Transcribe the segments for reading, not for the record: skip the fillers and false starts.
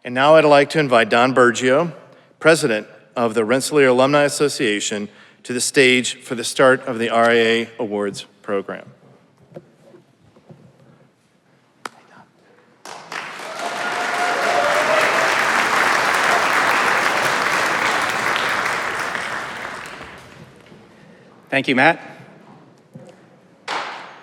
And now I'd like to invite Don Bergio, President of the Rensselaer Alumni Association, to the stage for the start of the RIA Awards program. Thank you, Matt.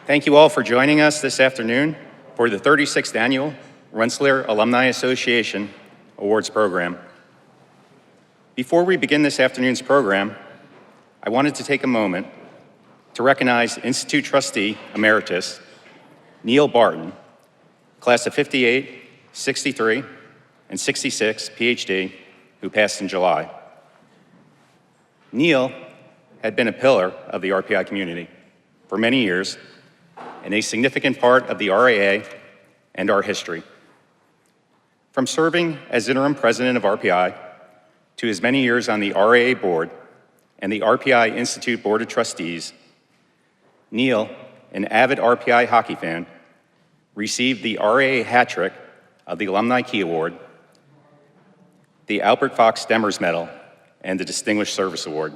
Thank you all for joining us this afternoon for the 36th Annual Rensselaer Alumni Association Awards Program. Before we begin this afternoon's program, I wanted to take a moment to recognize Institute Trustee Emeritus Neil Barton, class of 58, 63, and 66 PhD, who passed in July. Neil had been a pillar of the RPI community for many years and a significant part of the RIA and our history. From serving as interim president of RPI to his many years on the RIA board and the RPI Institute Board of Trustees, Neil, an avid RPI hockey fan, received the RIA hat trick of the Alumni Key Award, the Albert Fox Demers Medal, and the Distinguished Service Award.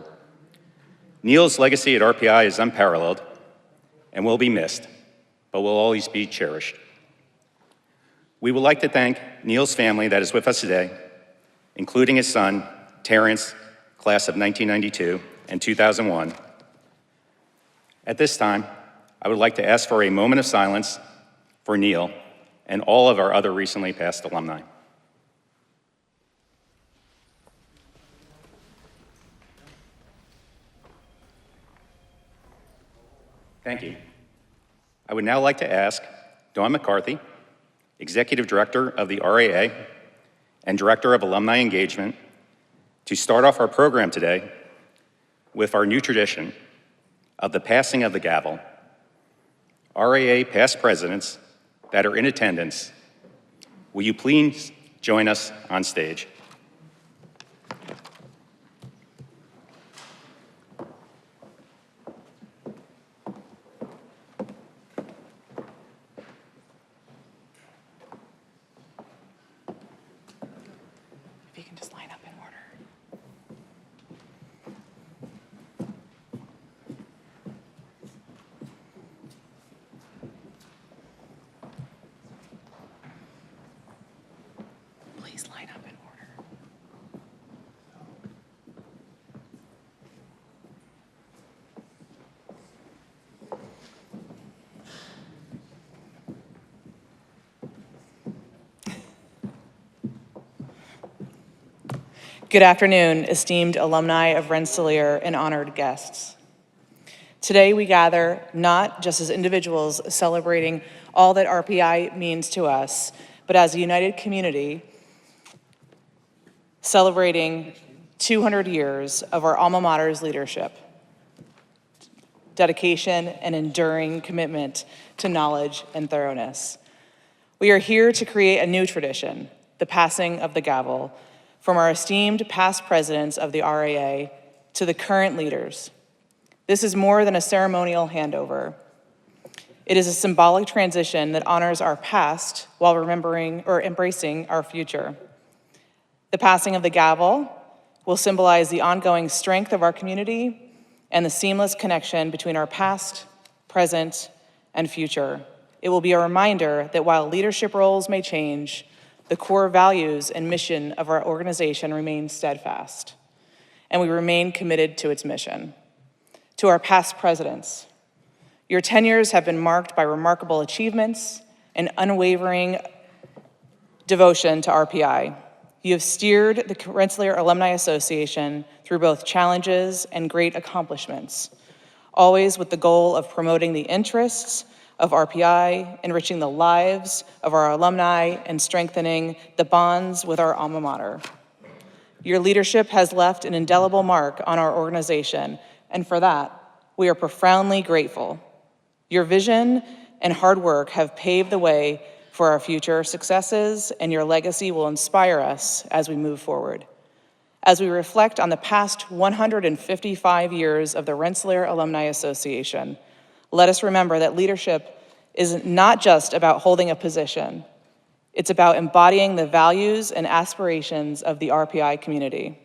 Neil's legacy at RPI is unparalleled and will be missed, but will always be cherished. We would like to thank Neil's family that is with us today, including his son, Terrence, class of 1992 and 2001. At this time, I would like to ask for a moment of silence for Neil and all of our other recently passed alumni. Thank you. I would now like to ask Dawn McCarthy, Executive Director of the RAA and Director of Alumni Engagement, to start off our program today with our new tradition of the passing of the gavel. RAA past presidents that are in attendance, will you please join us on stage? Good afternoon, esteemed alumni of Rensselaer and honored guests. Today we gather not just as individuals celebrating all that RPI means to us, but as a united community celebrating 200 years of our alma mater's leadership, dedication, and enduring commitment to knowledge and thoroughness. We are here to create a new tradition, the passing of the gavel, from our esteemed past presidents of the RAA to the current leaders. This is more than a ceremonial handover. It is a symbolic transition that honors our past while remembering or embracing our future. The passing of the gavel will symbolize the ongoing strength of our community and the seamless connection between our past, present, and future. It will be a reminder that while leadership roles may change, the core values and mission of our organization remain steadfast, and we remain committed to its mission. To our past presidents, your tenures have been marked by remarkable achievements and unwavering devotion to RPI. You have steered the Rensselaer Alumni Association through both challenges and great accomplishments, always with the goal of promoting the interests of RPI, enriching the lives of our alumni, and strengthening the bonds with our alma mater. Your leadership has left an indelible mark on our organization, and for that, we are profoundly grateful. Your vision and hard work have paved the way for our future successes, and your legacy will inspire us as we move forward. As we reflect on the past 155 years of the Rensselaer Alumni Association, let us remember that leadership is not just about holding a position. It's about embodying the values and aspirations of the RPI community.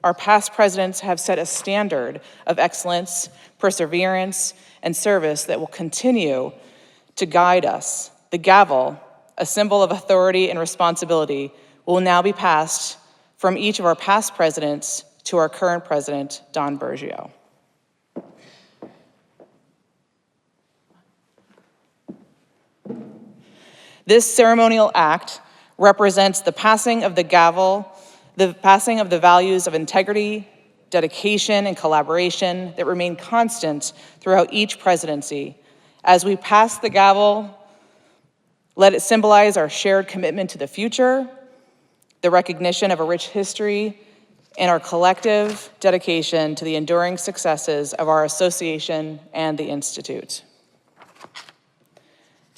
Our past presidents have set a standard of excellence, perseverance, and service that will continue to guide us. The gavel, a symbol of authority and responsibility, will now be passed from each of our past presidents to our current president, Don Bergio. This ceremonial act represents the passing of the gavel, the passing of the values of integrity, dedication, and collaboration that remain constant throughout each presidency. As we pass the gavel, let it symbolize our shared commitment to the future, the recognition of a rich history, and our collective dedication to the enduring successes of our association and the Institute.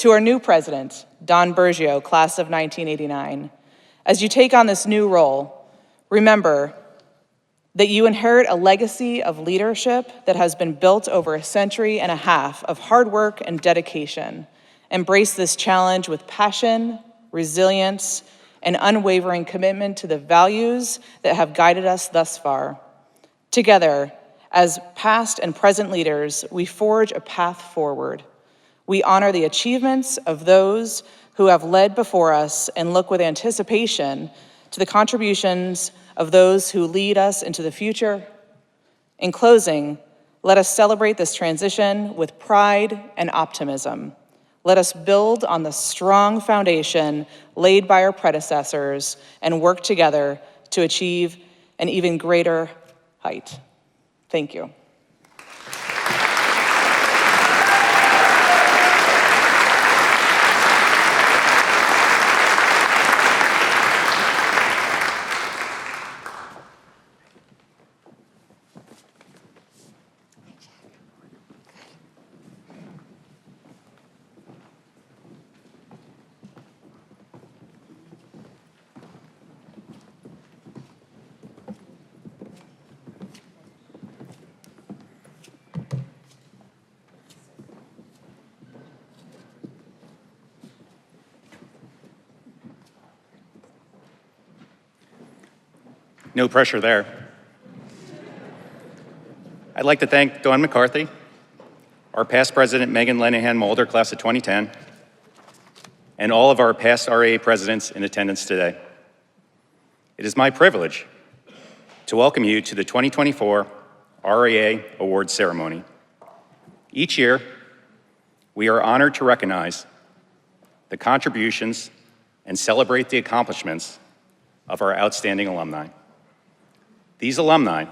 To our new president, Don Bergio, class of 1989, as you take on this new role, remember that you inherit a legacy of leadership that has been built over a century and a half of hard work and dedication. Embrace this challenge with passion, resilience, and unwavering commitment to the values that have guided us thus far. Together, as past and present leaders, we forge a path forward. We honor the achievements of those who have led before us and look with anticipation to the contributions of those who lead us into the future. In closing, let us celebrate this transition with pride and optimism. Let us build on the strong foundation laid by our predecessors and work together to achieve an even greater height. Thank you. No pressure there. I'd like to thank Dawn McCarthy, our past president, Megan Lenahan Mulder, class of 2010, and all of our past RAA presidents in attendance today. It is my privilege to welcome you to the 2024 RAA Awards ceremony. Each year, we are honored to recognize the contributions and celebrate the accomplishments of our outstanding alumni. These alumni,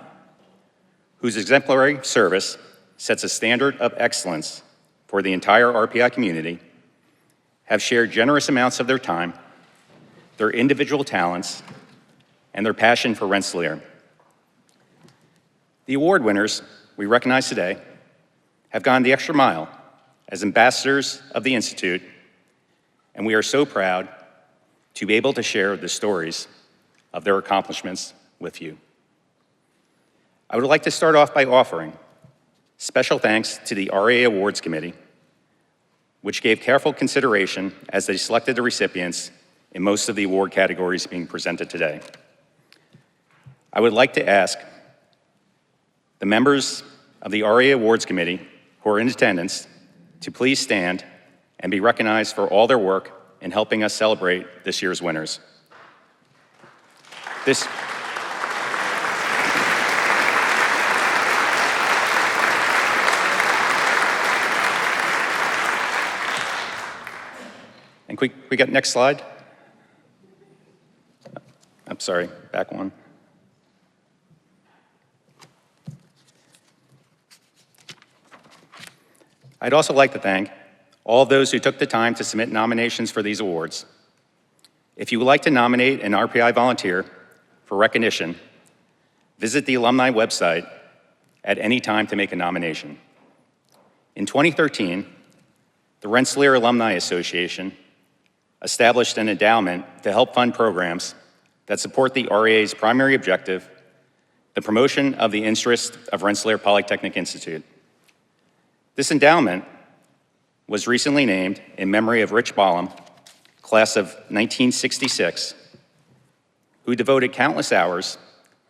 whose exemplary service sets a standard of excellence for the entire RPI community, have shared generous amounts of their time, their individual talents, and their passion for Rensselaer. The award winners we recognize today have gone the extra mile as ambassadors of the Institute, and we are so proud to be able to share the stories of their accomplishments with you. I would like to start off by offering special thanks to the RAA Awards Committee, which gave careful consideration as they selected the recipients in most of the award categories being presented today. I would like to ask the members of the RAA Awards Committee who are in attendance to please stand and be recognized for all their work in helping us celebrate this year's winners. And we got next slide. I'm sorry, back one. I'd also like to thank all of those who took the time to submit nominations for these awards. If you would like to nominate an RPI volunteer for recognition, visit the alumni website at any time to make a nomination. In 2013, the Rensselaer Alumni Association established an endowment to help fund programs that support the RAA's primary objective, the promotion of the interests of Rensselaer Polytechnic Institute. This endowment was recently named in memory of Rich Ballum, class of 1966, who devoted countless hours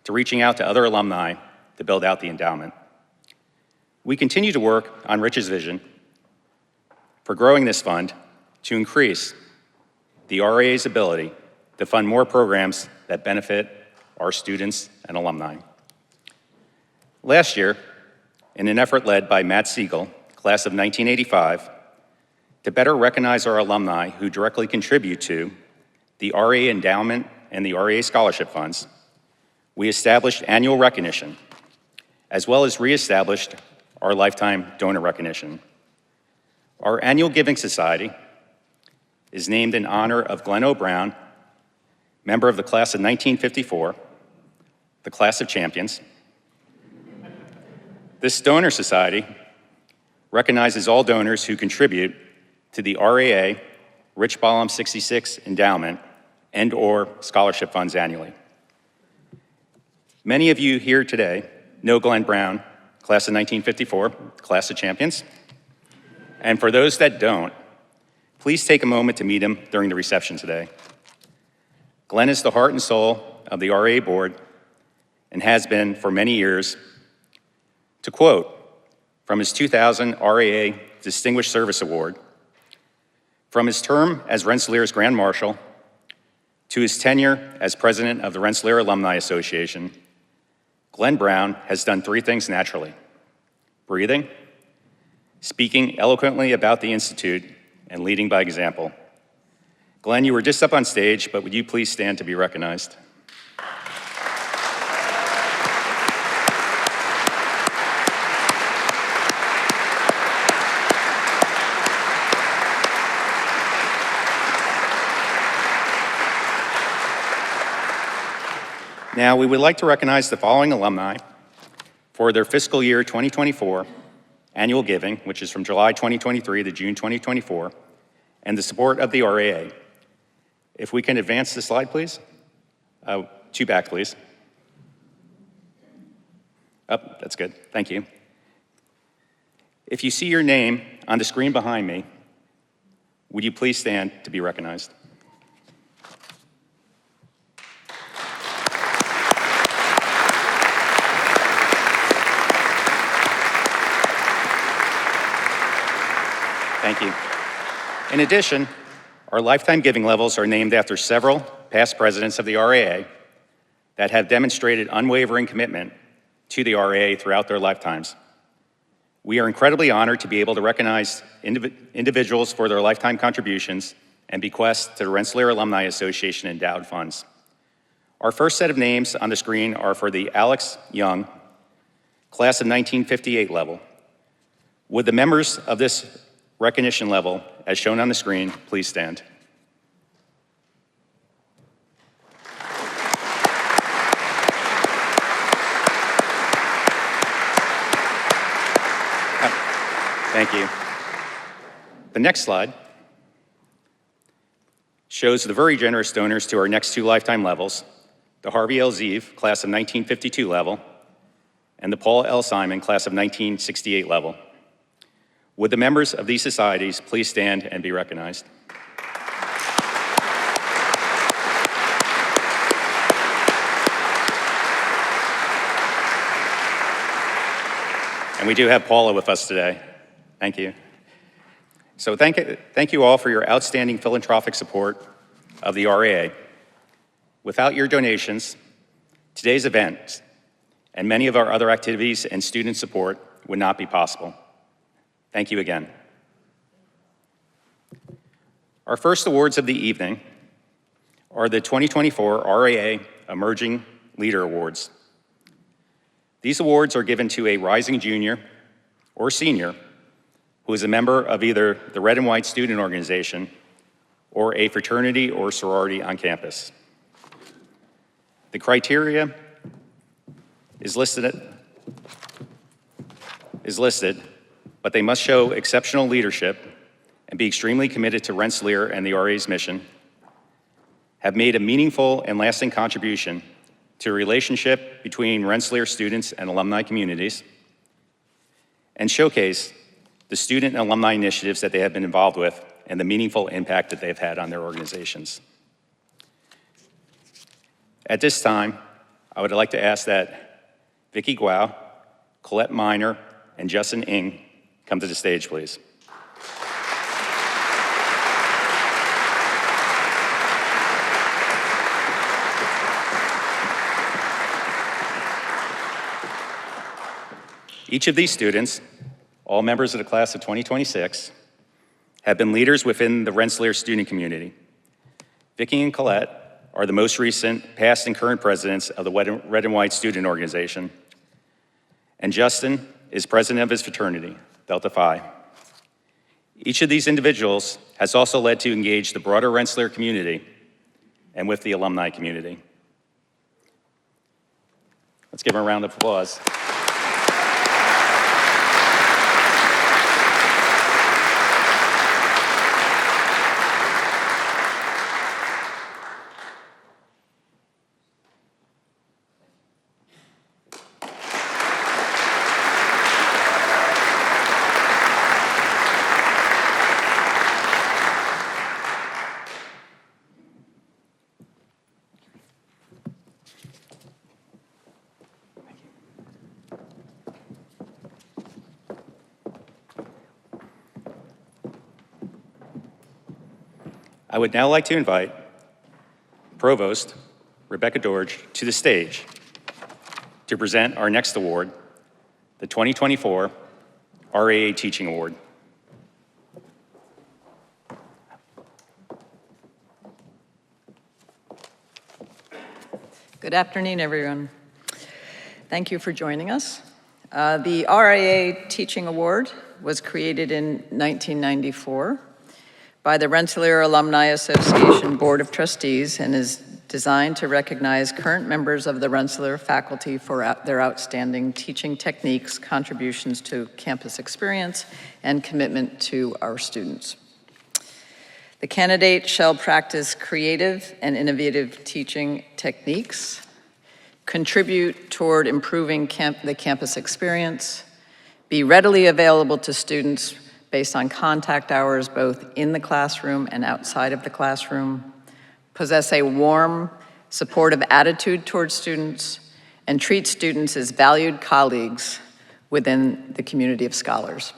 to reaching out to other alumni to build out the endowment. We continue to work on Rich's vision for growing this fund to increase the RAA's ability to fund more programs that benefit our students and alumni. Last year, in an effort led by Matt Siegel, class of 1985, to better recognize our alumni who directly contribute to the RAA endowment and the RAA scholarship funds, we established annual recognition, as well as reestablished our lifetime donor recognition. Our annual Giving Society is named in honor of Glenn O. Brown, member of the class of 1954, the class of champions. This donor society recognizes all donors who contribute to the RAA Rich Ballum 66 endowment and/or scholarship funds annually. Many of you here today know Glenn Brown, class of 1954, class of champions. And for those that don't, please take a moment to meet him during the reception today. Glenn is the heart and soul of the RAA board and has been for many years. To quote from his 2000 RAA Distinguished Service Award, from his term as Rensselaer's Grand Marshal to his tenure as president of the Rensselaer Alumni Association, Glenn Brown has done three things naturally: breathing, speaking eloquently about the Institute, and leading by example. Glenn, you were just up on stage, but would you please stand to be recognized? Now, we would like to recognize the following alumni for their fiscal year 2024 annual giving, which is from July 2023 to June 2024, and the support of the RAA. If we can advance the slide, please. Two back, please. Oh, that's good. Thank you. If you see your name on the screen behind me, would you please stand to be recognized? Thank you. In addition, our lifetime giving levels are named after several past presidents of the RAA that have demonstrated unwavering commitment to the RAA throughout their lifetimes. We are incredibly honored to be able to recognize individuals for their lifetime contributions and bequests to the Rensselaer Alumni Association endowed funds. Our first set of names on the screen are for the Alex Young, class of 1958 level. Would the members of this recognition level, as shown on the screen, please stand. Thank you. The next slide shows the very generous donors to our next two lifetime levels, the Harvey L. Zeev, class of 1952 level, and the Paul L. Simon, class of 1968 level. Would the members of these societies please stand and be recognized? And we do have Paula with us today. Thank you. So thank you all for your outstanding philanthropic support of the RAA. Without your donations, today's event and many of our other activities and student support would not be possible. Thank you again. Our first awards of the evening are the 2024 RAA Emerging Leader Awards. These awards are given to a rising junior or senior who is a member of either the Red and White Student Organization or a fraternity or sorority on campus. The criteria is listed, but they must show exceptional leadership and be extremely committed to Rensselaer and the RAA's mission, have made a meaningful and lasting contribution to a relationship between Rensselaer students and alumni communities, and showcase the student and alumni initiatives that they have been involved with and the meaningful impact that they've had on their organizations. At this time, I would like to ask that Vicki Guo, Colette Miner, and Justin Ng come to the stage, please. Each of these students, all members of the class of 2026, have been leaders within the Rensselaer student community. Vicki and Colette are the most recent past and current presidents of the Red and White Student Organization, and Justin is president of his fraternity, Delta Phi. Each of these individuals has also led to engage the broader Rensselaer community and with the alumni community. Let's give them a round of applause. I would now like to invite Provost Rebecca Dorge to the stage to present our next award, the 2024 RAA Teaching Award. Good afternoon, everyone. Thank you for joining us. The RAA Teaching Award was created in 1994 by the Rensselaer Alumni Association Board of Trustees and is designed to recognize current members of the Rensselaer faculty for their outstanding teaching techniques, contributions to campus experience, and commitment to our students. The candidate shall practice creative and innovative teaching techniques, contribute toward improving the campus experience, be readily available to students based on contact hours both in the classroom and outside of the classroom, possess a warm, supportive attitude towards students, and treat students as valued colleagues within the community of scholars.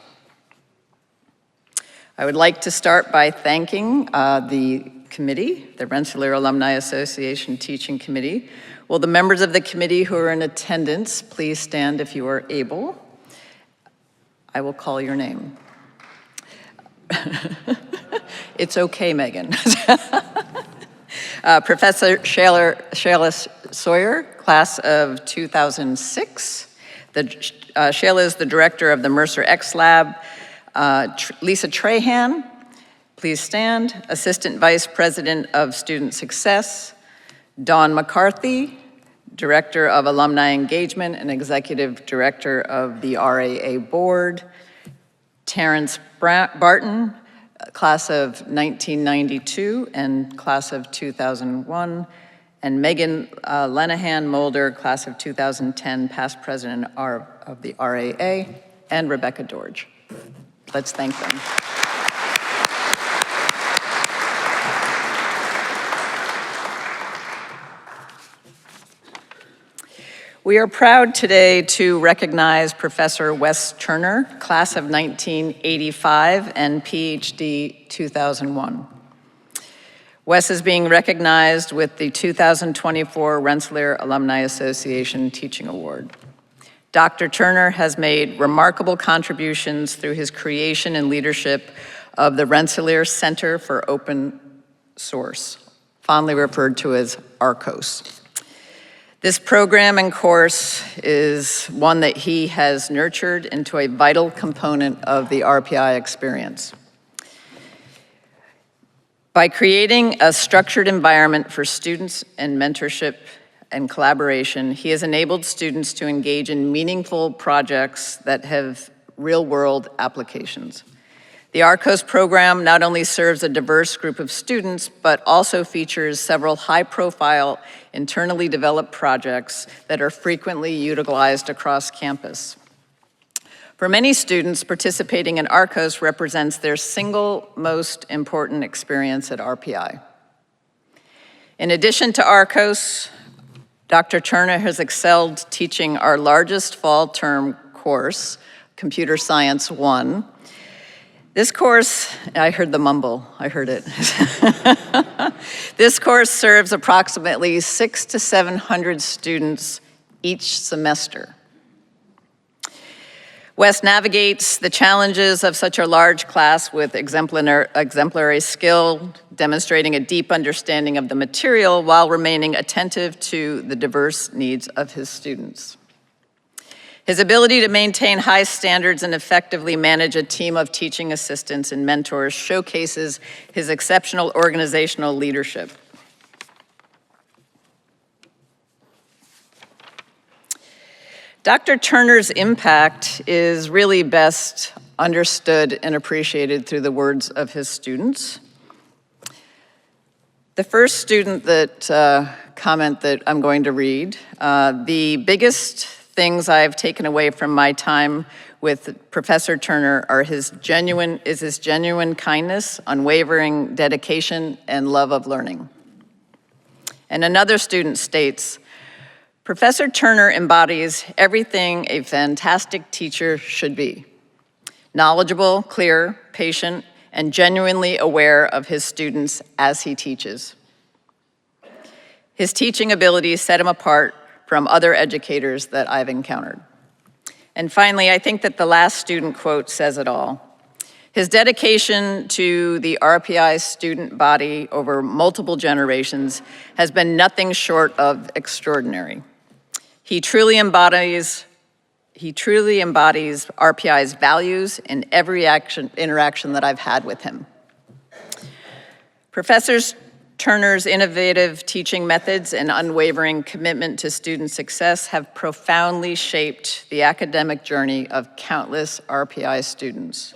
I would like to start by thanking the committee, the Rensselaer Alumni Association Teaching Committee. Will the members of the committee who are in attendance please stand if you are able? I will call your name. It's okay, Megan. Professor Shayla Sawyer, class of 2006. Shayla is the director of the Mercer X Lab. Lisa Trahan, please stand. Assistant Vice President of Student Success. Dawn McCarthy, Director of Alumni Engagement and Executive Director of the RAA Board. Terrence Barton, class of 1992 and class of 2001. And Megan Lenahan Mulder, class of 2010, past president of the RAA. And Rebecca Dorge. Let's thank them. We are proud today to recognize Professor Wes Turner, class of 1985 and PhD 2001. Wes is being recognized with the 2024 Rensselaer Alumni Association Teaching Award. Dr. Turner has made remarkable contributions through his creation and leadership of the Rensselaer Center for Open Source, fondly referred to as ARCOS. This program and course is one that he has nurtured into a vital component of the RPI experience. By creating a structured environment for students and mentorship and collaboration, he has enabled students to engage in meaningful projects that have real-world applications. The ARCOS program not only serves a diverse group of students, but also features several high-profile, internally developed projects that are frequently utilized across campus. For many students, participating in ARCOS represents their single most important experience at RPI. In addition to ARCOS, Dr. Turner has excelled teaching our largest fall term course, Computer Science 1. This course, I heard the mumble, I heard it. This course serves approximately 600 to 700 students each semester. Wes navigates the challenges of such a large class with exemplary skill, demonstrating a deep understanding of the material while remaining attentive to the diverse needs of his students. His ability to maintain high standards and effectively manage a team of teaching assistants and mentors showcases his exceptional organizational leadership. Dr. Turner's impact is really best understood and appreciated through the words of his students. The first student comment that I'm going to read, the biggest things I've taken away from my time with Professor Turner are his genuine kindness, unwavering dedication, and love of learning. And another student states, Professor Turner embodies everything a fantastic teacher should be. Knowledgeable, clear, patient, and genuinely aware of his students as he teaches. His teaching abilities set him apart from other educators that I've encountered. And finally, I think that the last student quote says it all. His dedication to the RPI student body over multiple generations has been nothing short of extraordinary. He truly embodies RPI's values in every interaction that I've had with him. Professor Turner's innovative teaching methods and unwavering commitment to student success have profoundly shaped the academic journey of countless RPI students.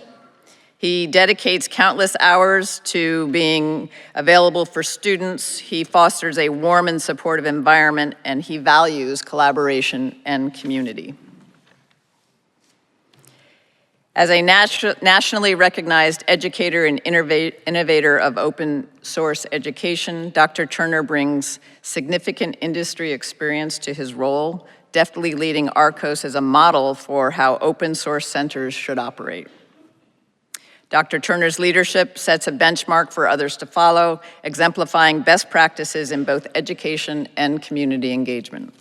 He dedicates countless hours to being available for students. He fosters a warm and supportive environment, and he values collaboration and community. As a nationally recognized educator and innovator of open source education, Dr. Turner brings significant industry experience to his role, deftly leading ARCOS as a model for how open source centers should operate. Dr. Turner's leadership sets a benchmark for others to follow, exemplifying best practices in both education and community engagement.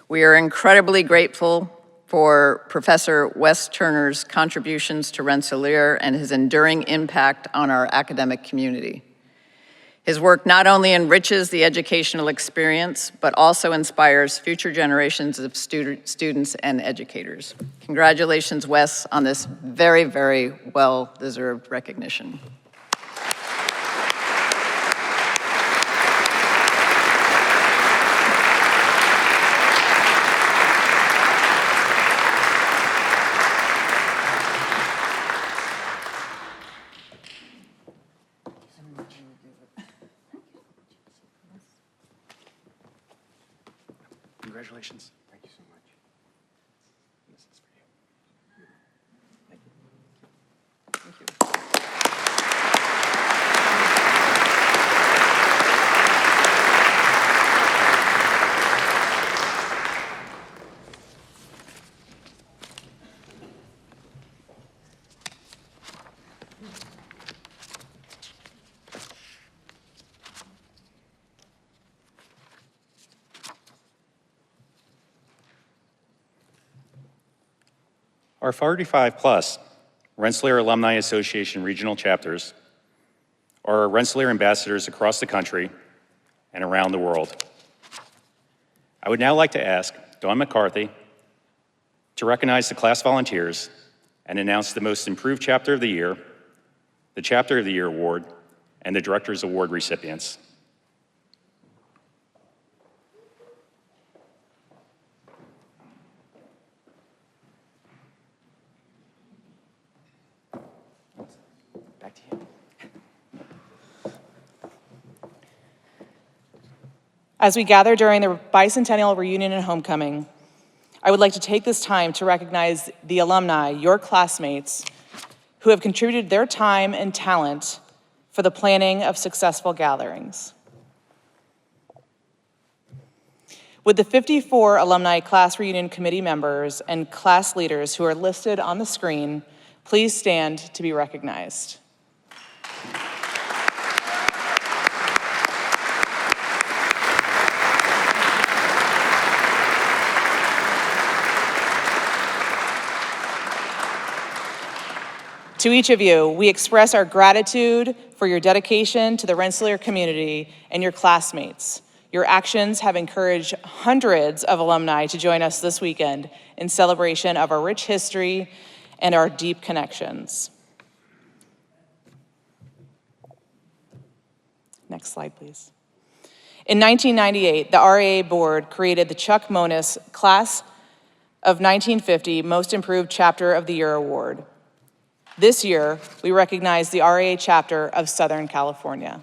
We are incredibly grateful for Professor Wes Turner's contributions to Rensselaer and his enduring impact on our academic community. His work not only enriches the educational experience, but also inspires future generations of students and educators. Congratulations, Wes, on this very, very well-deserved recognition. Congratulations. Thank you so much. This is for you. Thank you. Our 45+ Rensselaer Alumni Association regional chapters are our Rensselaer ambassadors across the country and around the world. I would now like to ask Dawn McCarthy to recognize the class volunteers and announce the most improved chapter of the year, the Chapter of the Year Award, and the Director's Award recipients. Back to you. As we gather during the bicentennial reunion and homecoming, I would like to take this time to recognize the alumni, your classmates, who have contributed their time and talent for the planning of successful gatherings. With the 54 alumni class reunion committee members and class leaders who are listed on the screen, please stand to be recognized. To each of you, we express our gratitude for your dedication to the Rensselaer community and your classmates. Your actions have encouraged hundreds of alumni to join us this weekend in celebration of our rich history and our deep connections. Next slide, please. In 1998, the RAA board created the Chuck Monis Class of 1950 Most Improved Chapter of the Year Award. This year, we recognize the RAA chapter of Southern California.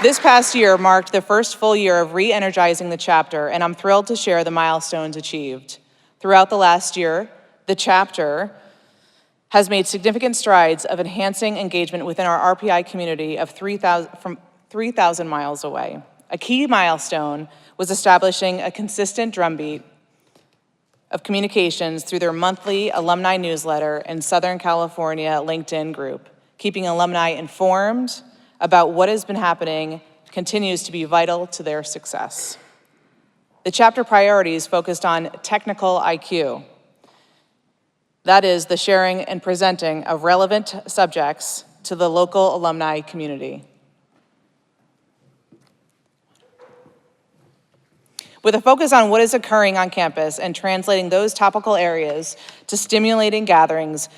This past year marked the first full year of re-energizing the chapter, and I'm thrilled to share the milestones achieved. Throughout the last year, the chapter has made significant strides of enhancing engagement within our RPI community of 3,000 miles away. A key milestone was establishing a consistent drumbeat of communications through their monthly alumni newsletter and Southern California LinkedIn group. Keeping alumni informed about what has been happening continues to be vital to their success. The chapter priorities focused on technical IQ. That is the sharing and presenting of relevant subjects to the local alumni community. With a focus on what is occurring on campus and translating those topical areas to stimulating gatherings,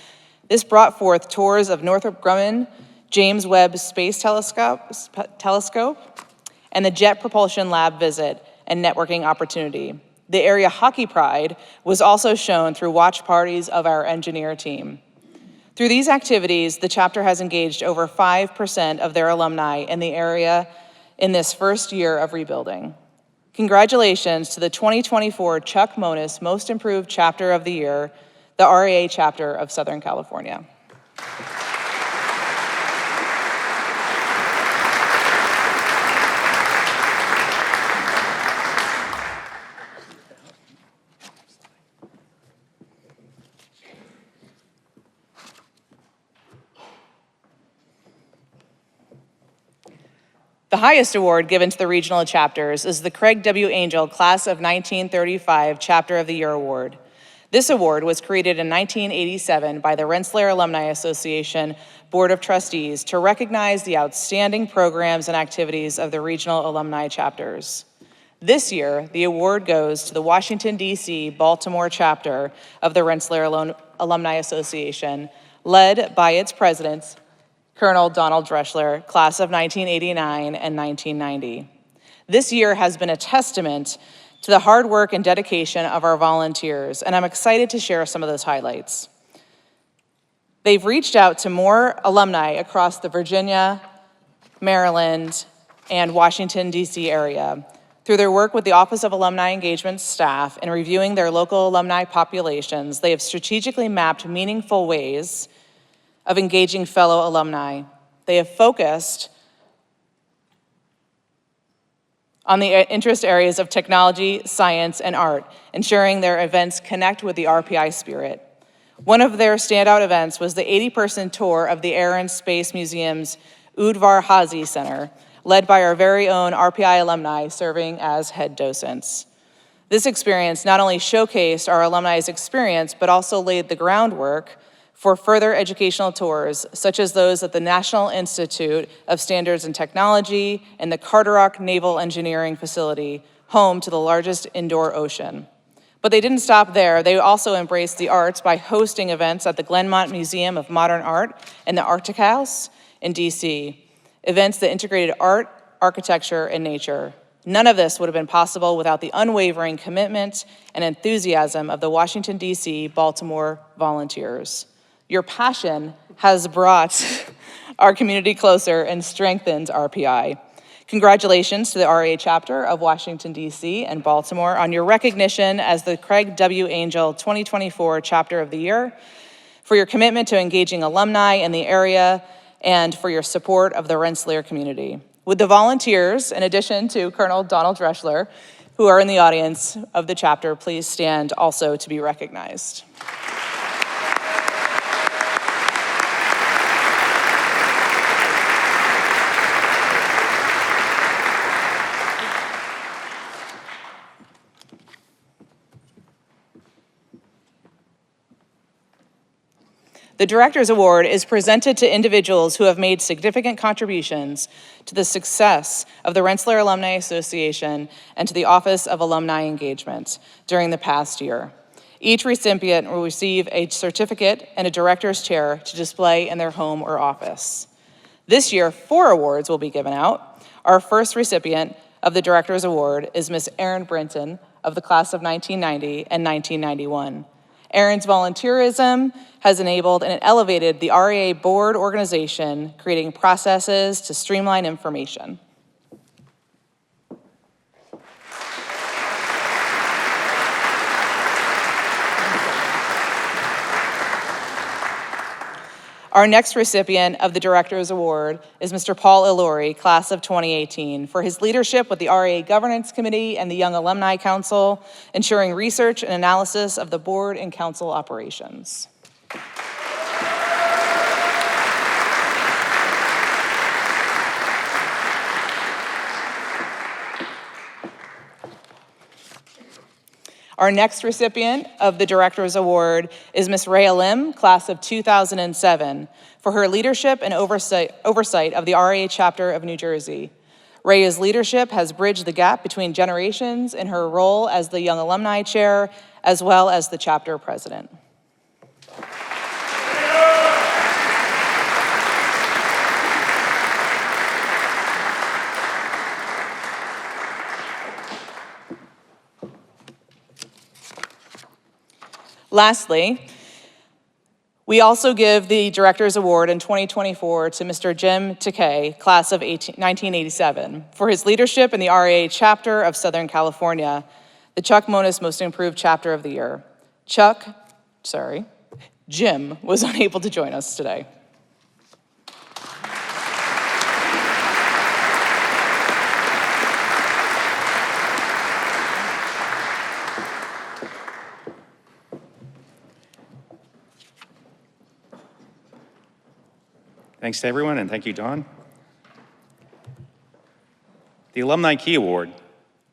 this brought forth tours of Northrop Grumman, James Webb Space Telescope, and the Jet Propulsion Lab visit and networking opportunity. The area hockey pride was also shown through watch parties of our engineer team. Through these activities, the chapter has engaged over 5% of their alumni in the area in this first year of rebuilding. Congratulations to the 2024 Chuck Monis Most Improved Chapter of the Year, the RAA chapter of Southern California. The highest award given to the regional chapters is the Craig W. Angel Class of 1935 Chapter of the Year Award. This award was created in 1987 by the Rensselaer Alumni Association Board of Trustees to recognize the outstanding programs and activities of the regional alumni chapters. This year, the award goes to the Washington, D.C. Baltimore chapter of the Rensselaer Alumni Association, led by its presidents, Colonel Donald Dreschler, class of 1989 and 1990. This year has been a testament to the hard work and dedication of our volunteers, and I'm excited to share some of those highlights. They've reached out to more alumni across the Virginia, Maryland, and Washington, D.C. area. Through their work with the Office of Alumni Engagement staff in reviewing their local alumni populations, they have strategically mapped meaningful ways of engaging fellow alumni. They have focused on the interest areas of technology, science, and art, ensuring their events connect with the RPI spirit. One of their standout events was the 80-person tour of the Air and Space Museum's Udvar Hazy Center, led by our very own RPI alumni serving as head docents. This experience not only showcased our alumni's experience, but also laid the groundwork for further educational tours, such as those at the National Institute of Standards and Technology and the Carderock Naval Engineering Facility, home to the largest indoor ocean. But they didn't stop there. They also embraced the arts by hosting events at the Glenmont Museum of Modern Art and the Arctic House in DC, events that integrated art, architecture, and nature. None of this would have been possible without the unwavering commitment and enthusiasm of the Washington, D.C., Baltimore volunteers. Your passion has brought our community closer and strengthens RPI. Congratulations to the RA chapter of Washington, D.C. and Baltimore on your recognition as the Craig W. Angel 2024 Chapter of the Year, for your commitment to engaging alumni in the area, and for your support of the Rensselaer community. Would the volunteers, in addition to Colonel Donald Dreschler, who are in the audience of the chapter, please stand also to be recognized. The Director's Award is presented to individuals who have made significant contributions to the success of the Rensselaer Alumni Association and to the Office of Alumni Engagement during the past year. Each recipient will receive a certificate and a director's chair to display in their home or office. This year, 4 awards will be given out. Our first recipient of the Director's Award is Ms. Erin Brinton of the class of 1990 and 1991. Erin's volunteerism has enabled and elevated the RAA board organization, creating processes to streamline information. Our next recipient of the Director's Award is Mr. Paul Ilori, class of 2018, for his leadership with the RAA Governance Committee and the Young Alumni Council, ensuring research and analysis of the board and council operations. Our next recipient of the Director's Award is Ms. Rhea Lim, class of 2007, for her leadership and oversight of the RAA chapter of New Jersey. Rhea's leadership has bridged the gap between generations in her role as the Young Alumni Chair, as well as the chapter president. Lastly, we also give the Director's Award in 2024 to Mr. Jim Takei, class of 1987, for his leadership in the RAA chapter of Southern California, the Chuck Monis Most Improved Chapter of the Year. Jim was unable to join us today. Thanks to everyone, and thank you, Dawn. The Alumni Key Award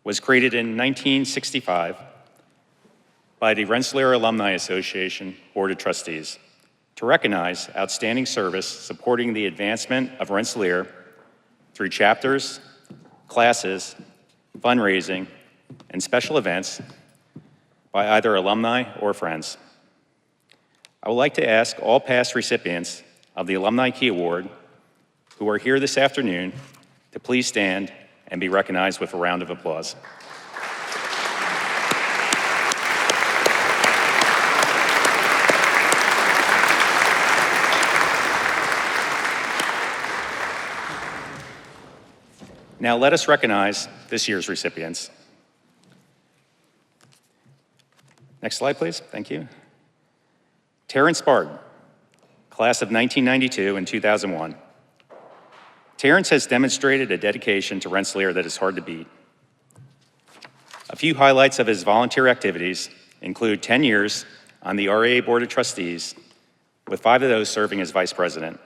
was created in 1965 by the Rensselaer Alumni Association Board of Trustees to recognize outstanding service supporting the advancement of Rensselaer through chapters, classes, fundraising, and special events by either alumni or friends. I would like to ask all past recipients of the Alumni Key Award who are here this afternoon to please stand and be recognized with a round of applause. Now let us recognize this year's recipients. Next slide, please. Thank you. Terrence Bard, class of 1992 and 2001. Terrence has demonstrated a dedication to Rensselaer that is hard to beat. A few highlights of his volunteer activities include 10 years on the RAA Board of Trustees, with 5 of those serving as vice president.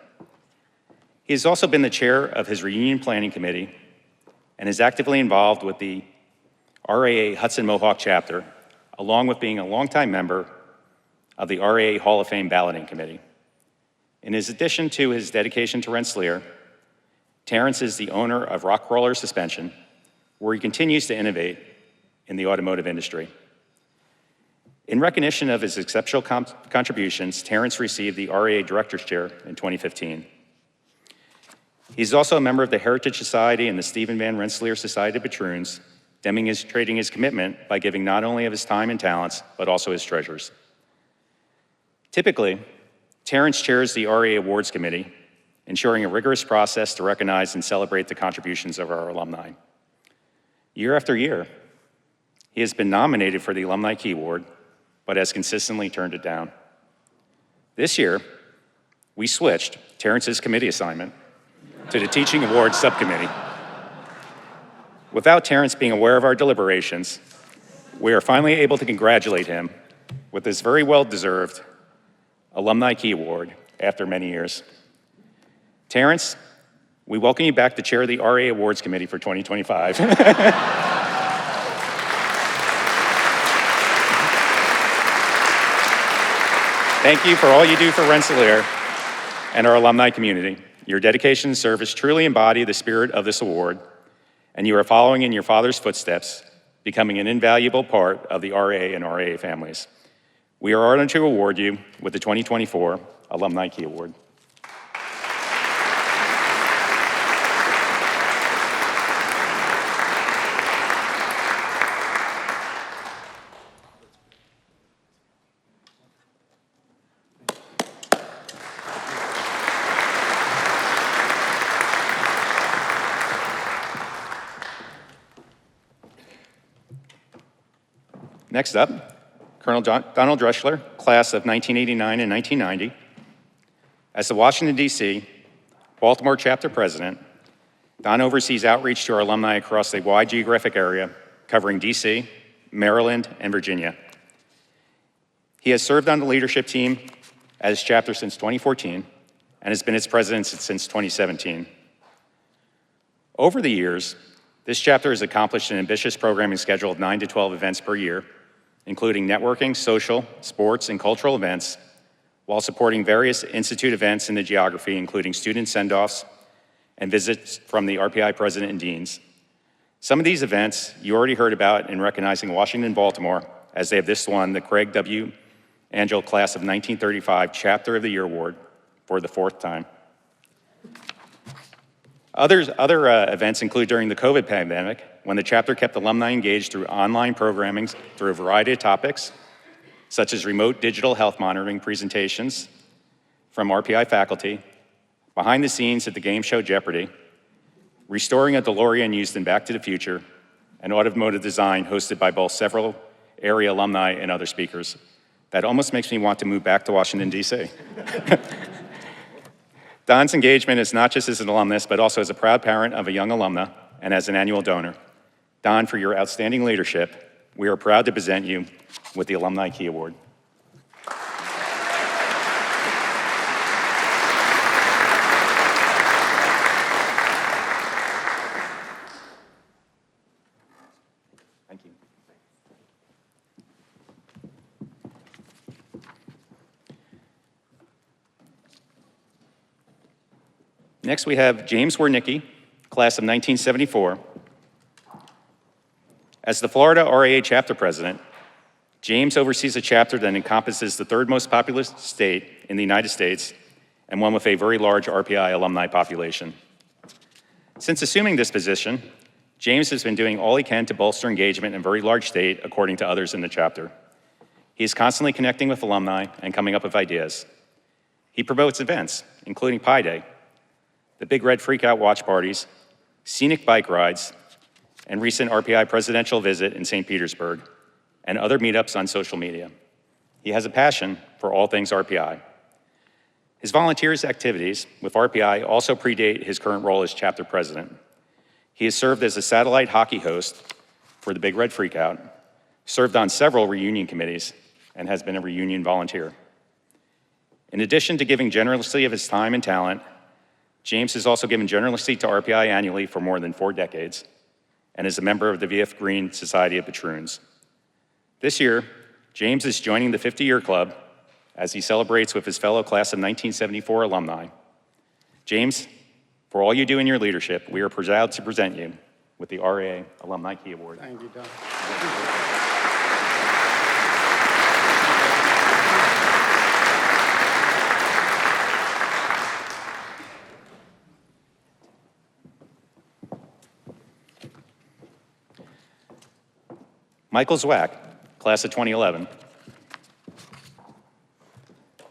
He has also been the chair of his reunion planning committee and is actively involved with the RAA Hudson Mohawk chapter, along with being a longtime member of the RAA Hall of Fame balloting committee. In addition to his dedication to Rensselaer, Terrence is the owner of Rock Crawler Suspension, where he continues to innovate in the automotive industry. In recognition of his exceptional contributions, Terrence received the RAA Director's Chair in 2015. He's also a member of the Heritage Society and the Stephen Van Rensselaer Society of Patroons, demonstrating his commitment by giving not only of his time and talents, but also his treasures. Typically, Terrence chairs the RAA Awards Committee ensuring a rigorous process to recognize and celebrate the contributions of our alumni. Year after year, he has been nominated for the Alumni Key Award, but has consistently turned it down. This year, we switched Terrence's committee assignment to the Teaching Awards Subcommittee. Without Terrence being aware of our deliberations, we are finally able to congratulate him with this very well-deserved Alumni Key Award after many years. Terrence, we welcome you back to chair the RA Awards Committee for 2025. Thank you for all you do for Rensselaer and our alumni community. Your dedication and service truly embody the spirit of this award, and you are following in your father's footsteps, becoming an invaluable part of the RA and RAA families. We are honored to award you with the 2024 Alumni Key Award. Next up, Colonel Donald Dreschler, class of 1989 and 1990. As the Washington, D.C. Baltimore chapter president, Don oversees outreach to our alumni across a wide geographic area covering D.C., Maryland, and Virginia. He has served on the leadership team at his chapter since 2014 and has been its president since 2017. Over the years, this chapter has accomplished an ambitious programming schedule of 9 to 12 events per year, including networking, social, sports, and cultural events, while supporting various institute events in the geography, including student send-offs and visits from the RPI president and deans. Some of these events you already heard about in recognizing Washington and Baltimore, as they have this one, the Craig W. Angel Class of 1935 Chapter of the Year Award for the 4th time. Other events include during the COVID pandemic, when the chapter kept alumni engaged through online programming through a variety of topics, such as remote digital health monitoring presentations from RPI faculty, behind the scenes at the game show Jeopardy, restoring a DeLorean used in Back to the Future, and automotive design hosted by both several area alumni and other speakers. That almost makes me want to move back to Washington, D.C. Don's engagement is not just as an alumnus, but also as a proud parent of a young alumna and as an annual donor. Don, for your outstanding leadership, we are proud to present you with the Alumni Key Award. Thank you. Next, we have James Wernicke, class of 1974. As the Florida RAA chapter president, James oversees a chapter that encompasses the 3rd most populous state in the United States and one with a very large RPI alumni population. Since assuming this position, James has been doing all he can to bolster engagement in a very large state, according to others in the chapter. He is constantly connecting with alumni and coming up with ideas. He promotes events, including Pi Day, the Big Red Freakout watch parties, scenic bike rides, and recent RPI presidential visit in St. Petersburg, and other meetups on social media. He has a passion for all things RPI. His volunteers activities with RPI also predate his current role as chapter president. He has served as a satellite hockey host for the Big Red Freakout, served on several reunion committees, and has been a reunion volunteer. In addition to giving generously of his time and talent, James has also given generously to RPI annually for more than 4 decades, and is a member of the VF Green Society of Patroons. This year, James is joining the 50-year club as he celebrates with his fellow class of 1974 alumni. James, for all you do in your leadership, we are proud to present you with the RAA Alumni Key Award. Thank you, Don. Michael Zwack, class of 2011.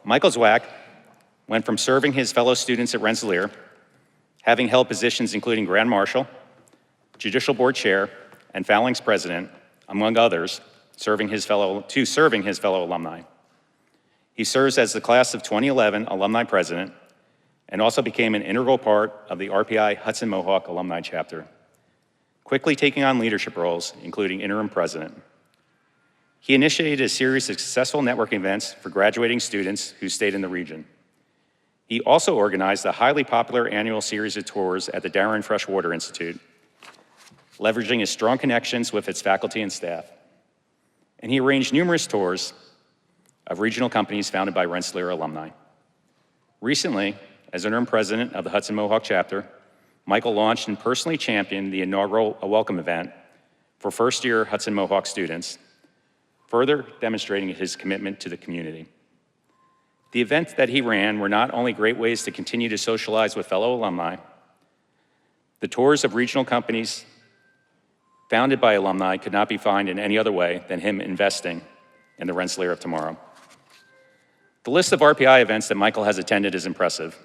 Michael Zwack went from serving his fellow students at Rensselaer, having held positions including Grand Marshal, Judicial Board Chair, and Phalanx President, among others, serving his fellow alumni. He serves as the Class of 2011 Alumni President and also became an integral part of the RPI Hudson Mohawk Alumni Chapter, quickly taking on leadership roles, including interim president. He initiated a series of successful networking events for graduating students who stayed in the region. He also organized a highly popular annual series of tours at the Darien Freshwater Institute, leveraging his strong connections with its faculty and staff. And he arranged numerous tours of regional companies founded by Rensselaer alumni. Recently, as interim president of the Hudson Mohawk chapter, Michael launched and personally championed the inaugural welcome event for first-year Hudson Mohawk students, further demonstrating his commitment to the community. The events that he ran were not only great ways to continue to socialize with fellow alumni, the tours of regional companies founded by alumni could not be found in any other way than him investing in the Rensselaer of tomorrow. The list of RPI events that Michael has attended is impressive.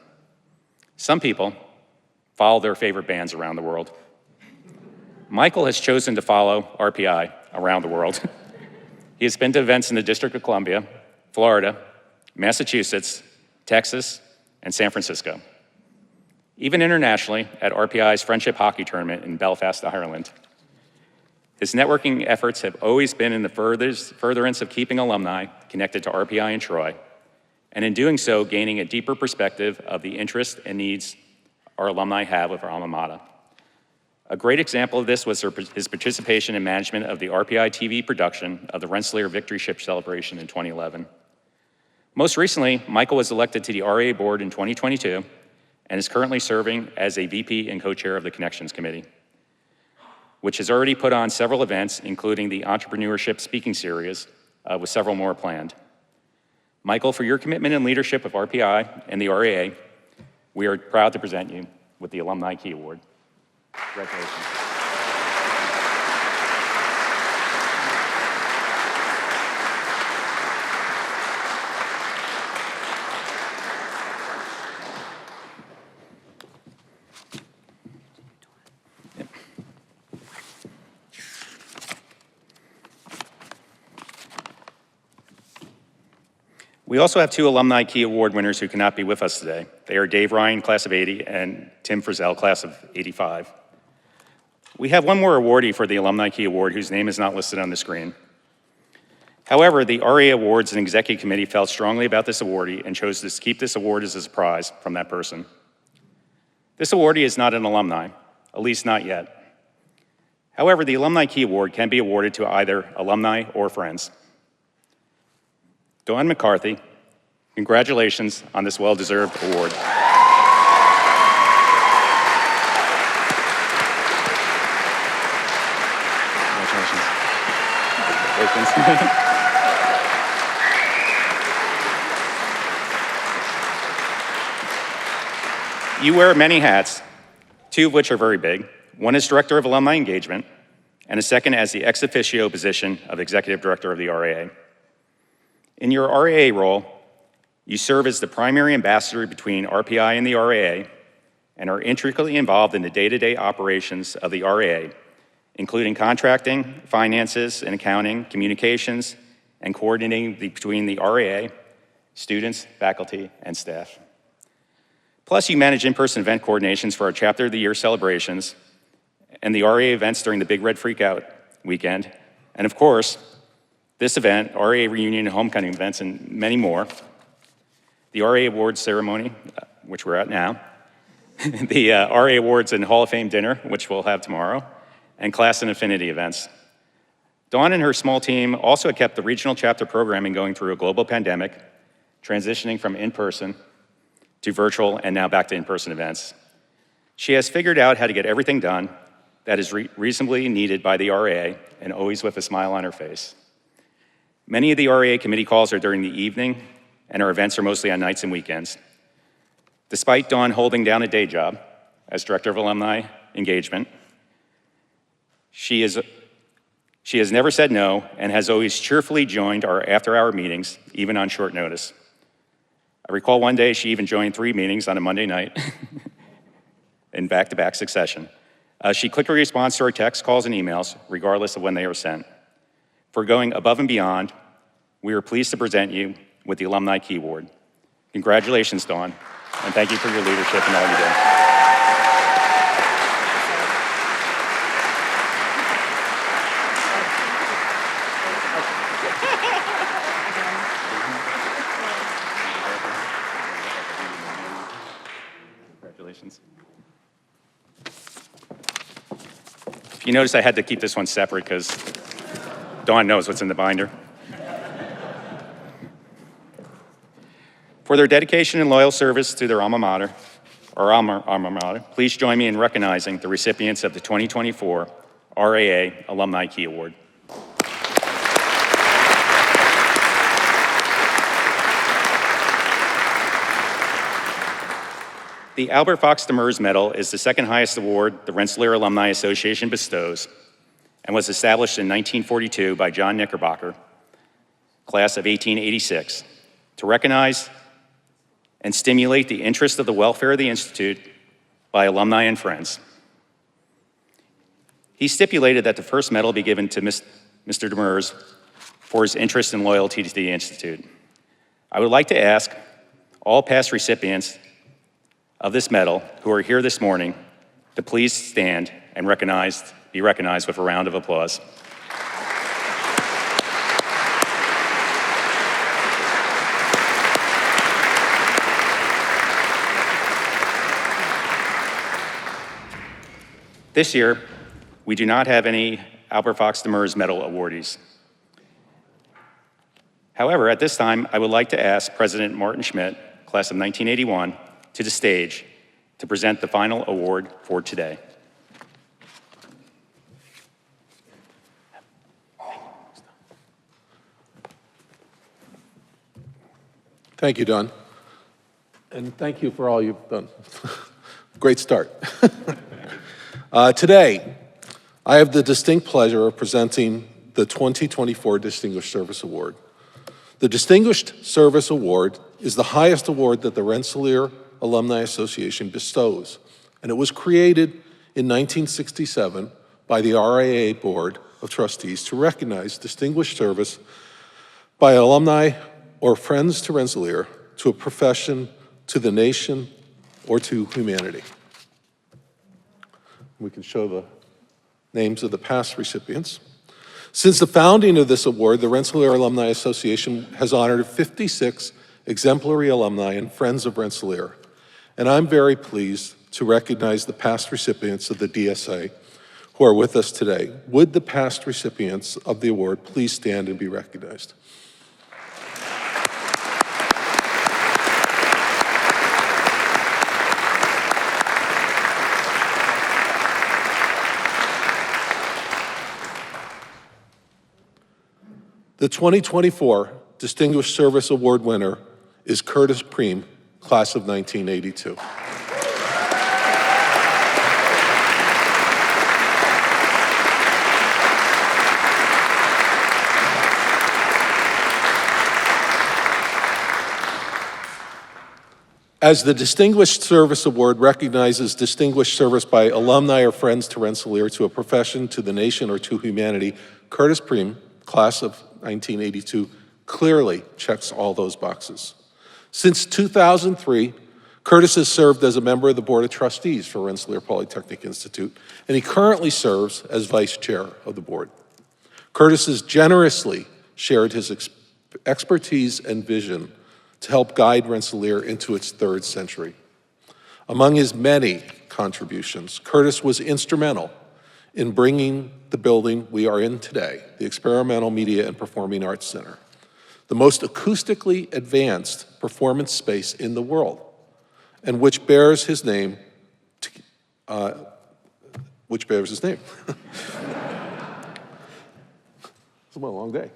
Some people follow their favorite bands around the world. Michael has chosen to follow RPI around the world. He has been to events in the District of Columbia, Florida, Massachusetts, Texas, and San Francisco. Even internationally at RPI's Friendship Hockey Tournament in Belfast, Ireland. His networking efforts have always been in the furtherance of keeping alumni connected to RPI and Troy, and in doing so, gaining a deeper perspective of the interests and needs our alumni have of our alma mater. A great example of this was his participation in management of the RPI TV production of the Rensselaer Victory Ship Celebration in 2011. Most recently, Michael was elected to the RA board in 2022 and is currently serving as a VP and co-chair of the Connections Committee, which has already put on several events, including the Entrepreneurship Speaking Series, with several more planned. Michael, for your commitment and leadership of RPI and the RAA, we are proud to present you with the Alumni Key Award. Congratulations. We also have two Alumni Key Award winners who cannot be with us today. They are Dave Ryan, class of 80, and Tim Frizzell, class of 85. We have one more awardee for the Alumni Key Award whose name is not listed on the screen. However, the RA Awards and Executive Committee felt strongly about this awardee and chose to keep this award as a surprise from that person. This awardee is not an alumni, at least not yet. However, the Alumni Key Award can be awarded to either alumni or friends. Dawn McCarthy, congratulations on this well-deserved award. Congratulations. You wear many hats, two of which are very big. One is Director of Alumni Engagement, and a second as the ex officio position of Executive Director of the RAA. In your RAA role, you serve as the primary ambassador between RPI and the RAA and are intricately involved in the day-to-day operations of the RAA, including contracting, finances and accounting, communications, and coordinating between the RAA, students, faculty, and staff. Plus, you manage in-person event coordinations for our Chapter of the Year celebrations and the RAA events during the Big Red Freakout weekend, and of course, this event, RA reunion and homecoming events, and many more. The RA Awards ceremony, which we're at now. The RA Awards and Hall of Fame dinner, which we'll have tomorrow. And class and affinity events. Dawn and her small team also kept the regional chapter programming going through a global pandemic, transitioning from in-person to virtual and now back to in-person events. She has figured out how to get everything done that is reasonably needed by the RA and always with a smile on her face. Many of the RAA committee calls are during the evening, and our events are mostly on nights and weekends. Despite Dawn holding down a day job as Director of Alumni Engagement, she has never said no and has always cheerfully joined our after-hour meetings, even on short notice. I recall one day she even joined 3 meetings on a Monday night in back-to-back succession. She quickly responds to our texts, calls, and emails, regardless of when they are sent. For going above and beyond, we are pleased to present you with the Alumni Key Award. Congratulations, Dawn, and thank you for your leadership and all you do. Congratulations. If you notice, I had to keep this one separate because Dawn knows what's in the binder. For their dedication and loyal service to their alma mater, please join me in recognizing the recipients of the 2024 RAA Alumni Key Award. The Albert Fox Demers Medal is the second highest award the Rensselaer Alumni Association bestows and was established in 1942 by John Knickerbocker, class of 1886, to recognize and stimulate the interest of the welfare of the Institute by alumni and friends. He stipulated that the first medal be given to Mr. Demers for his interest and loyalty to the Institute. I would like to ask all past recipients of this medal who are here this morning to please stand and be recognized with a round of applause. This year, we do not have any Albert Fox Demers Medal awardees. However, at this time, I would like to ask President Martin Schmidt, class of 1981, to the stage to present the final award for today. Thank you, Don. And thank you for all you've done. Great start. Today, I have the distinct pleasure of presenting the 2024 Distinguished Service Award. The Distinguished Service Award is the highest award that the Rensselaer Alumni Association bestows, and it was created in 1967 by the RAA Board of Trustees to recognize distinguished service by alumni or friends to Rensselaer, to a profession, to the nation, or to humanity. We can show the names of the past recipients. Since the founding of this award, the Rensselaer Alumni Association has honored 56 exemplary alumni and friends of Rensselaer. And I'm very pleased to recognize the past recipients of the DSA who are with us today. Would the past recipients of the award please stand and be recognized? The 2024 Distinguished Service Award winner is Curtis Preem, class of 1982. As the Distinguished Service Award recognizes distinguished service by alumni or friends to Rensselaer, to a profession, to the nation, or to humanity, Curtis Preem, class of 1982, clearly checks all those boxes. Since 2003, Curtis has served as a member of the Board of Trustees for Rensselaer Polytechnic Institute, and he currently serves as Vice Chair of the Board. Curtis has generously shared his expertise and vision to help guide Rensselaer into its third century. Among his many contributions, Curtis was instrumental in bringing the building we are in today, the Experimental Media and Performing Arts Center, the most acoustically advanced performance space in the world, and which bears his name. It's been a long day.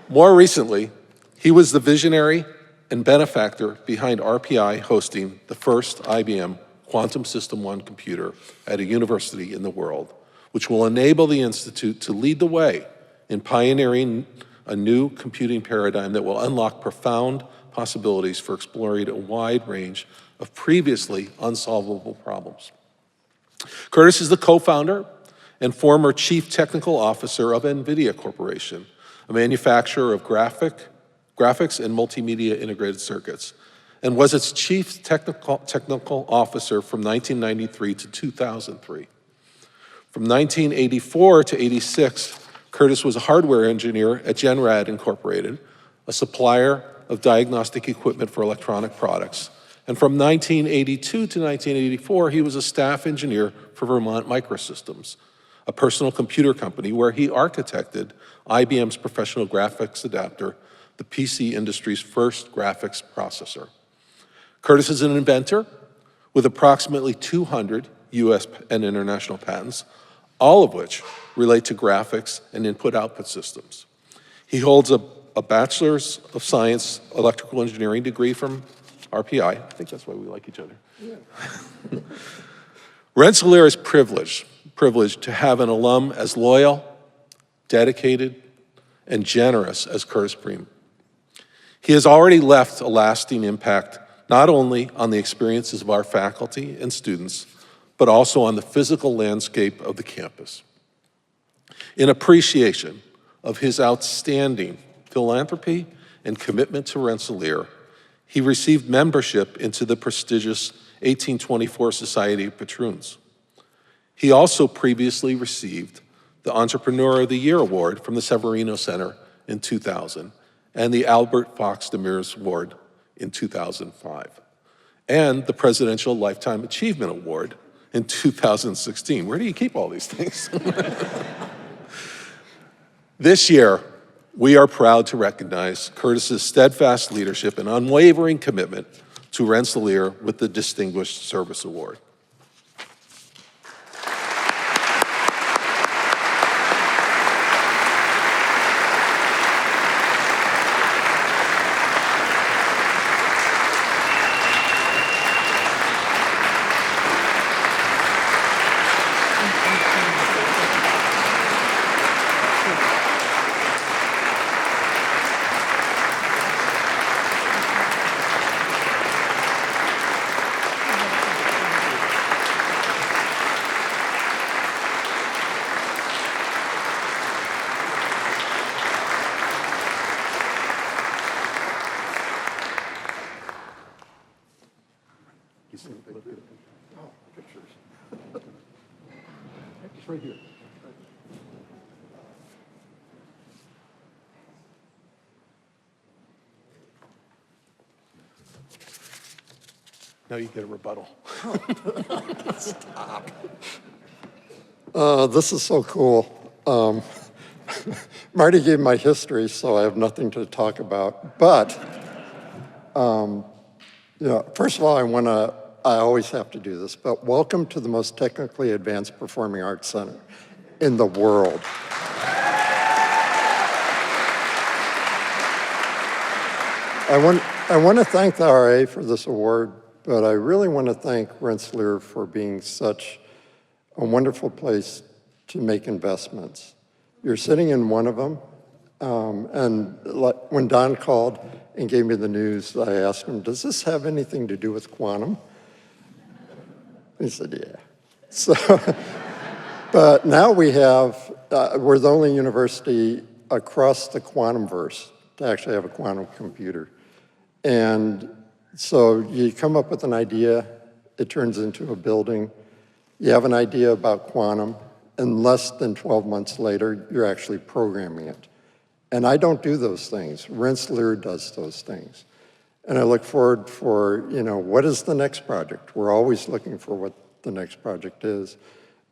More recently, he was the visionary and benefactor behind RPI hosting the first IBM Quantum System 1 computer at a university in the world, which will enable the Institute to lead the way in pioneering a new computing paradigm that will unlock profound possibilities for exploring a wide range of previously unsolvable problems. Curtis is the co-founder and former chief technical officer of NVIDIA Corporation, a manufacturer of graphics and multimedia integrated circuits, and was its chief technical officer from 1993 to 2003. From 1984 to 86, Curtis was a hardware engineer at Genrad Incorporated, a supplier of diagnostic equipment for electronic products. And from 1982 to 1984, he was a staff engineer for Vermont Microsystems, a personal computer company where he architected IBM's professional graphics adapter, the PC industry's first graphics processor. Curtis is an inventor with approximately 200 US and international patents, all of which relate to graphics and input-output systems. He holds a Bachelor's of Science Electrical Engineering degree from RPI. I think that's why we like each other. Yeah. Rensselaer is privileged to have an alum as loyal, dedicated, and generous as Curtis Bream. He has already left a lasting impact not only on the experiences of our faculty and students, but also on the physical landscape of the campus. In appreciation of his outstanding philanthropy and commitment to Rensselaer, he received membership into the prestigious 1824 Society of Patroons. He also previously received the Entrepreneur of the Year Award from the Severino Center in 2000 and the Albert Fox Demers Award in 2005, and the Presidential Lifetime Achievement Award in 2016. Where do you keep all these things? This year, we are proud to recognize Curtis's steadfast leadership and unwavering commitment to Rensselaer with the Distinguished Service Award. It's right here. Now you get a rebuttal. Stop. This is so cool. Marty gave my history, so I have nothing to talk about. But, first of all, I always have to do this, but welcome to the most technically advanced performing arts center in the world. I want to thank the RA for this award, but I really want to thank Rensselaer for being such a wonderful place to make investments. You're sitting in one of them, and when Don called and gave me the news, I asked him, does this have anything to do with quantum? He said, yeah. So, but now we have, we're the only university across the quantumverse to actually have a quantum computer. And so you come up with an idea, it turns into a building. You have an idea about quantum, and less than 12 months later, you're actually programming it. And I don't do those things. Rensselaer does those things. And I look forward for, what is the next project? We're always looking for what the next project is.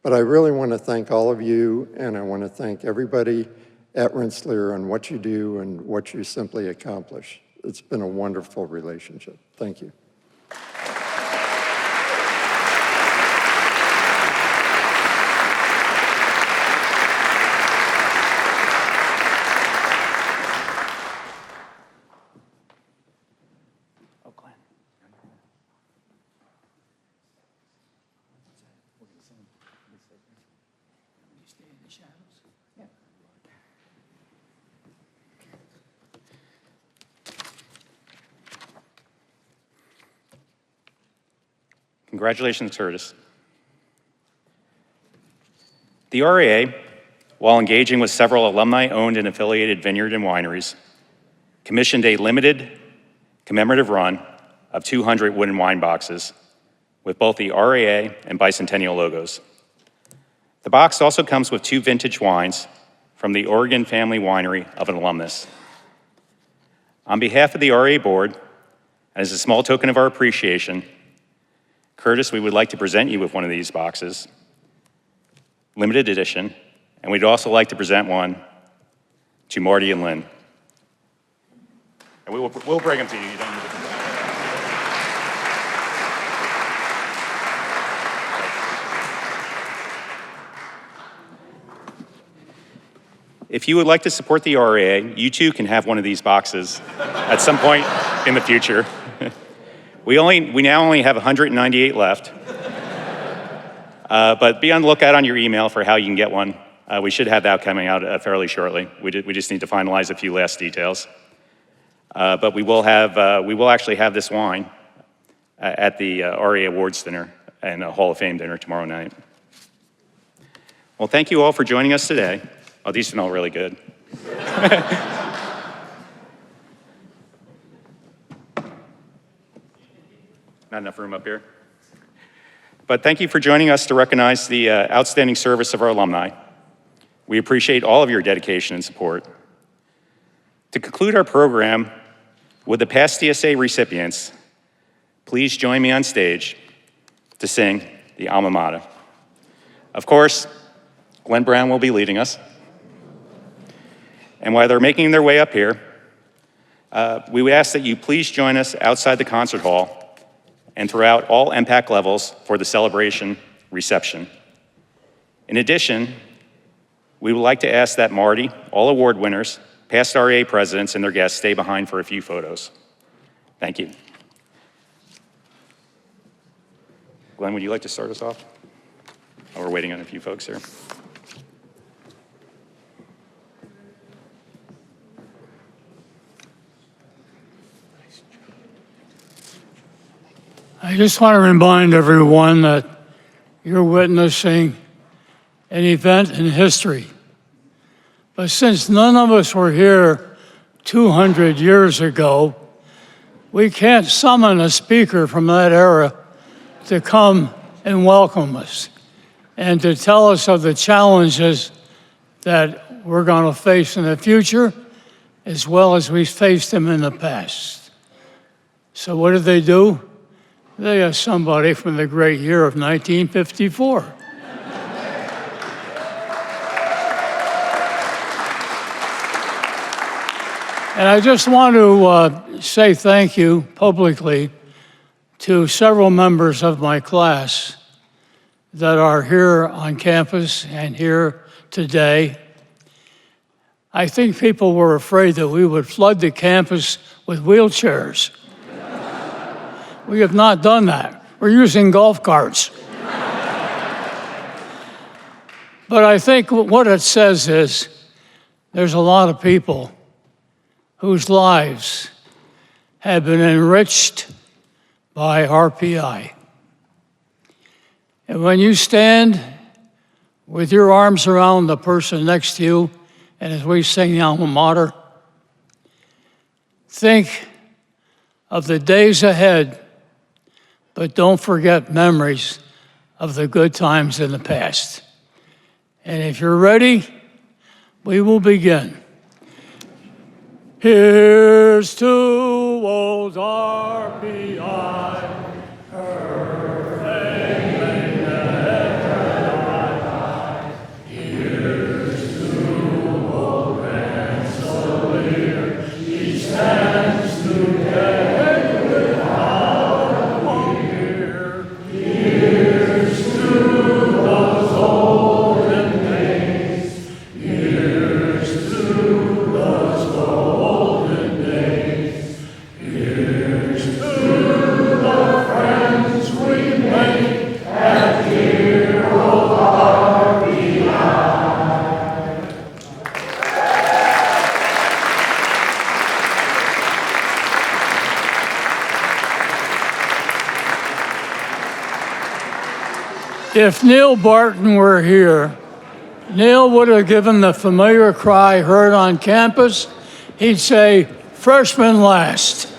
But I really want to thank all of you, and I want to thank everybody at Rensselaer on what you do and what you simply accomplish. It's been a wonderful relationship. Thank you. Congratulations, Curtis. The RAA, while engaging with several alumni-owned and affiliated vineyard and wineries, commissioned a limited commemorative run of 200 wooden wine boxes with both the RAA and Bicentennial logos. The box also comes with 2 vintage wines from the Oregon Family Winery of an alumnus. On behalf of the RAA board, and as a small token of our appreciation, Curtis, we would like to present you with one of these boxes, limited edition, and we'd also like to present one to Marty and Lynn. And we'll bring them to you. You don't need to. If you would like to support the RAA, you too can have one of these boxes at some point in the future. We now only have 198 left. But be on the lookout on your email for how you can get one. We should have that coming out fairly shortly. We just need to finalize a few last details. But we will actually have this wine at the RAA Awards dinner and a Hall of Fame dinner tomorrow night. Well, thank you all for joining us today. Oh, these smell really good. Not enough room up here. But thank you for joining us to recognize the outstanding service of our alumni. We appreciate all of your dedication and support. To conclude our program, with the past DSA recipients, please join me on stage to sing the Alma Mater. Of course, Glenn Brown will be leading us. And while they're making their way up here, we would ask that you please join us outside the concert hall and throughout all MPAC levels for the celebration reception. In addition, we would like to ask that Marty, all award winners, past RAA presidents, and their guests stay behind for a few photos. Thank you. Glenn, would you like to start us off? Oh, we're waiting on a few folks here. I just want to remind everyone that you're witnessing an event in history. But since none of us were here 200 years ago, we can't summon a speaker from that era to come and welcome us and to tell us of the challenges that we're going to face in the future, as well as we've faced them in the past. So what did they do? They have somebody from the great year of 1954. And I just want to say thank you publicly to several members of my class that are here on campus and here today. I think people were afraid that we would flood the campus with wheelchairs. We have not done that. We're using golf carts. But I think what it says is there's a lot of people whose lives have been enriched by RPI. And when you stand with your arms around the person next to you, and as we sing the Alma Mater, think of the days ahead, but don't forget memories of the good times in the past. And if you're ready, we will begin. Here's to old RPI. Here's to If Neil Barton were here, Neil would have given the familiar cry heard on campus. He'd say, "Freshman last."